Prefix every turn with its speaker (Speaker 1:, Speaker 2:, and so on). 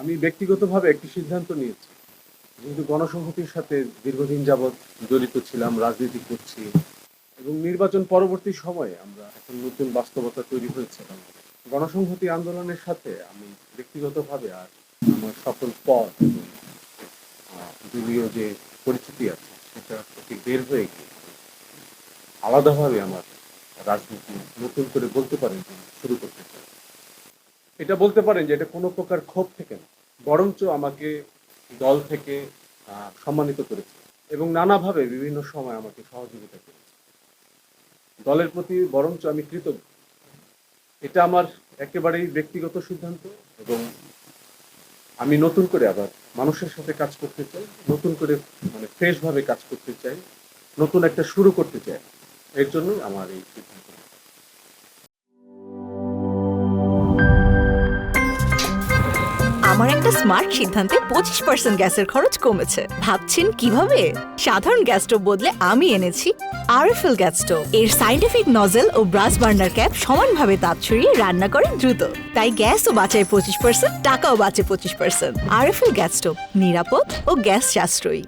Speaker 1: আমি ব্যক্তিগতভাবে একটি সিদ্ধান্ত নিয়েছি। যেহেতু গণসংহতির সাথে দীর্ঘদিন যাবৎ জড়িত ছিলাম, রাজনীতি করছি এবং নির্বাচন পরবর্তী সময়ে আমরা এখন নতুন বাস্তবতা তৈরি হয়েছে। গণসংহতি আন্দোলনের সাথে আমি ব্যক্তিগতভাবে আর আমার সকল পথ এবং দলীয় যে পরিচিতি আছে সেটা থেকে বের হয়ে গিয়ে আলাদাভাবে আমার রাজনীতি নতুন করে বলতে পারেন যে শুরু করতে চাই। এটা বলতে পারেন যে এটা কোনো প্রকার ক্ষোভ থেকে না, বরঞ্চ আমাকে দল থেকে সম্মানিত করেছে এবং নানাভাবে বিভিন্ন সময় আমাকে সহযোগিতা করেছে। দলের প্রতি বরঞ্চ আমি কৃতজ্ঞ। এটা আমার একেবারেই ব্যক্তিগত সিদ্ধান্ত এবং আমি নতুন করে আবার মানুষের সাথে কাজ করতে চাই, নতুন করে মানে ফ্রেশ ভাবে কাজ করতে চাই, নতুন একটা শুরু করতে চাই। এর জন্যই আমার এই সিদ্ধান্ত।
Speaker 2: আমার একটা স্মার্ট সিদ্ধান্তে 25% গ্যাসের খরচ কমেছে। ভাবছেন কিভাবে? সাধারণ গ্যাস স্টোভ বদলে আমি এনেছি আরএফএল গ্যাস স্টোভ। এর সাইন্টিফিক নজল ও ব্রাস বার্নার ক্যাপ সমানভাবে তাপ ছড়িয়ে রান্না করে দ্রুত। তাই গ্যাসও বাঁচায় 25%, টাকাও বাঁচে 25%। আরএফএল গ্যাস স্টোভ নিরাপদ ও গ্যাস সাশ্রয়ী।